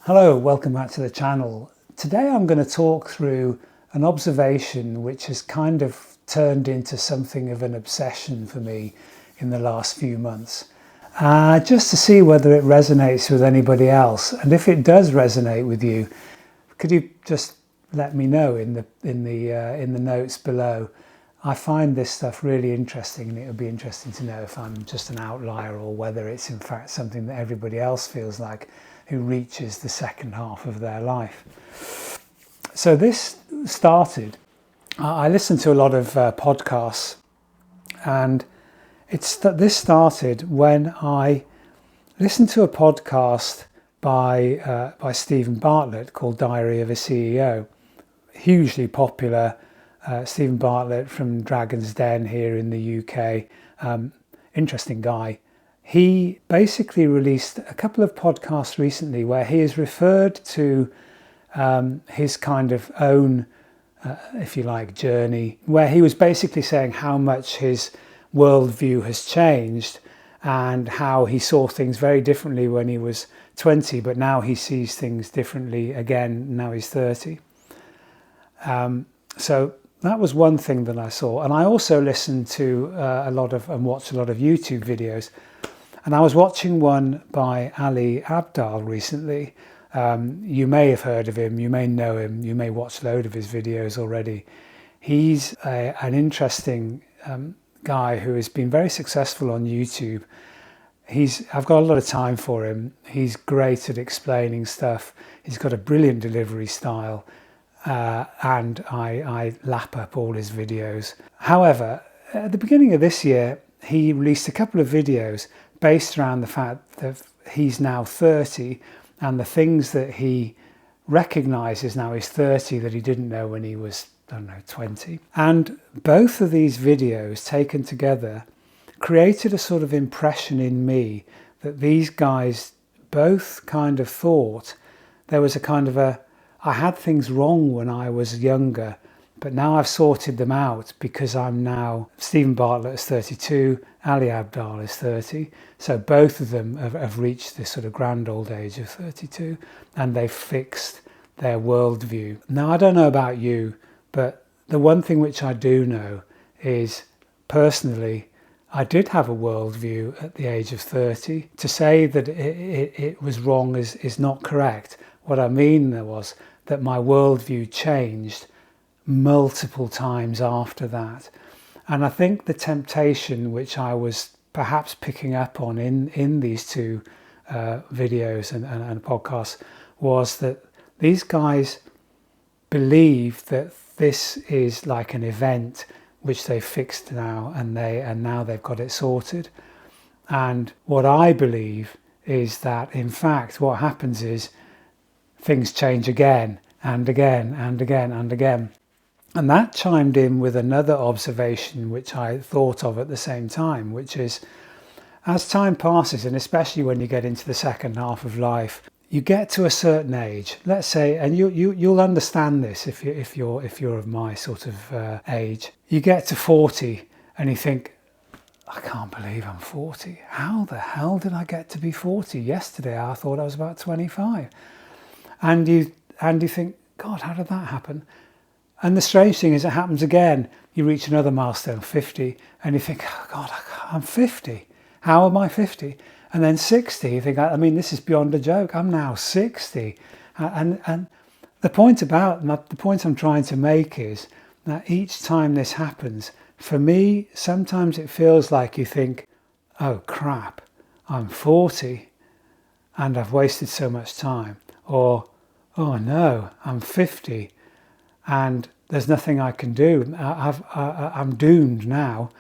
Hello, welcome back to the channel. Today I'm going to talk through an observation which has kind of turned into something of an obsession for me in the last few months. Just to see whether it resonates with anybody else, and if it does resonate with you, could you just let me know in the notes below? I find this stuff really interesting, and it would be interesting to know if I'm just an outlier or whether it's in fact something that everybody else feels like who reaches the second half of their life. So this started, I listen to a lot of podcasts, and this started when I listened to a podcast by Stephen Bartlett called Diary of a CEO. Hugely popular. Stephen Bartlett from Dragon's Den here in the UK. Interesting guy. He basically released a couple of podcasts recently where he has referred to his kind of own, if you like, journey, where he was basically saying how much his worldview has changed and how he saw things very differently when he was 20, but now he sees things differently again, now he's 30. So that was one thing that I saw. And I also listened to watched a lot of YouTube videos. And I was watching one by Ali Abdaal recently. You may have heard of him, you may know him, you may watch a load of his videos already. He's an interesting guy who has been very successful on YouTube. I've got a lot of time for him. He's great at explaining stuff. He's got a brilliant delivery style, and I lap up all his videos. However, at the beginning of this year, he released a couple of videos based around the fact that he's now 30 and the things that he recognises now he's 30 that he didn't know when he was, 20. And both of these videos taken together created a sort of impression in me that these guys both kind of thought there was I had things wrong when I was younger, but now I've sorted them out because I'm now, Stephen Bartlett is 32, Ali Abdaal is 30. So both of them have reached this sort of grand old age of 32, and they've fixed their worldview. Now, I don't know about you, but the one thing which I do know is, personally, I did have a worldview at the age of 30. To say that it was wrong is not correct. What I mean was that my worldview changed multiple times after that. And I think the temptation which I was perhaps picking up on in these two videos and podcasts was that these guys believe that this is like an event which they fixed now, and now they've got it sorted. And what I believe is that in fact what happens is things change again and again and again and again. And that chimed in with another observation which I thought of at the same time, which is, as time passes, and especially when you get into the second half of life, you get to a certain age, let's say, and you'll understand this if you're of my sort of age. You get to 40 and you think, I can't believe I'm 40. How the hell did I get to be 40? Yesterday I thought I was about 25. And you think, God, how did that happen? And the strange thing is it happens again. You reach another milestone, 50, and you think, oh God, I'm 50. How am I 50? And then 60, you think, this is beyond a joke. I'm now 60. And the point I'm trying to make is that each time this happens, for me, sometimes it feels like you think, oh crap, I'm 40 and I've wasted so much time. Or, oh no, I'm 50 and there's nothing I can do. I'm doomed now.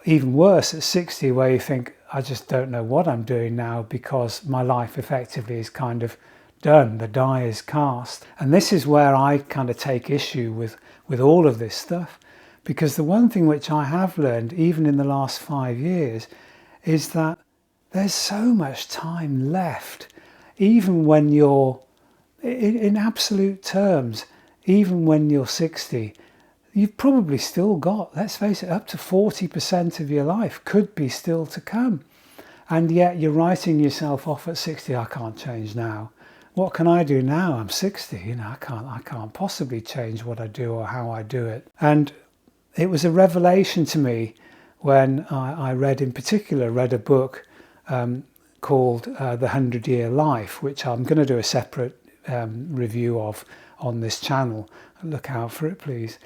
Even worse at 60, where you think, I just don't know what I'm doing now because my life effectively is kind of done. The die is cast. And this is where I kind of take issue with all of this stuff, because the one thing which I have learned, even in the last 5 years, is that there's so much time left, even when you're, in absolute terms, even when you're 60, you've probably still got, let's face it, up to 40% of your life could be still to come. And yet you're writing yourself off at 60, I can't change now. what can I do now? I'm 60, I can't possibly change what I do or how I do it. And it was a revelation to me when I read a book called The 100-Year Life, which I'm going to do a separate review of on this channel. Look out for it, please.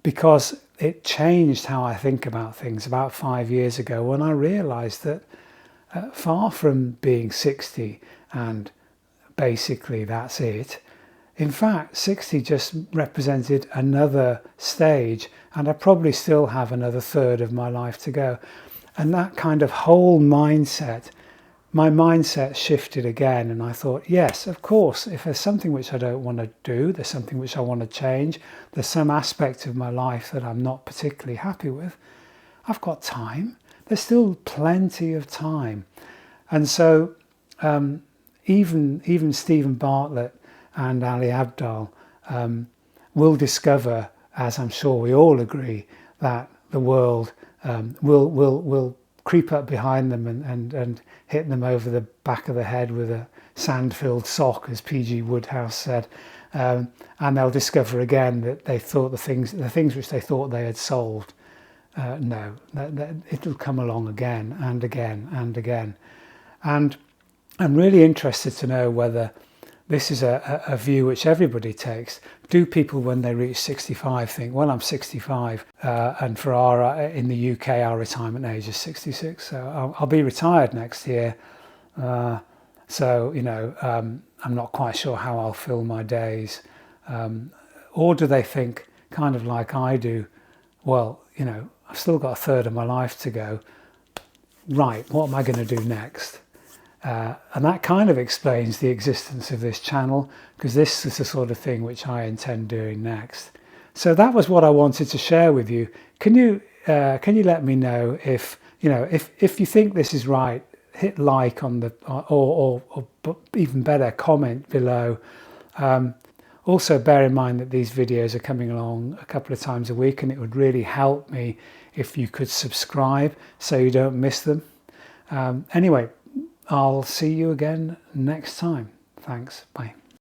Because it changed how I think about things about 5 years ago, when I realised that far from being 60 and basically that's it, in fact 60 just represented another stage, and I probably still have another third of my life to go. And that kind of whole mindset, my mindset shifted again, and I thought, yes, of course, if there's something which I don't want to do, there's something which I want to change, there's some aspect of my life that I'm not particularly happy with, I've got time. There's still plenty of time. And so even Stephen Bartlett and Ali Abdaal will discover, as I'm sure we all agree, that the world will creep up behind them and hit them over the back of the head with a sand-filled sock, as P.G. Wodehouse said, and they'll discover again that they thought the things which they thought they had solved, no, it'll come along again and again and again. And I'm really interested to know whether this is a view which everybody takes. Do people, when they reach 65, think, well, I'm 65, and for in the UK, our retirement age is 66, so I'll be retired next year. So, I'm not quite sure how I'll fill my days. Or do they think, kind of like I do, well, I've still got a third of my life to go. Right, what am I going to do next? And that kind of explains the existence of this channel, because this is the sort of thing which I intend doing next. So that was what I wanted to share with you. Can you let me know if you think this is right? Hit like on the or even better, comment below. Also bear in mind that these videos are coming along a couple of times a week, and it would really help me if you could subscribe so you don't miss them. Anyway, I'll see you again next time. Thanks. Bye.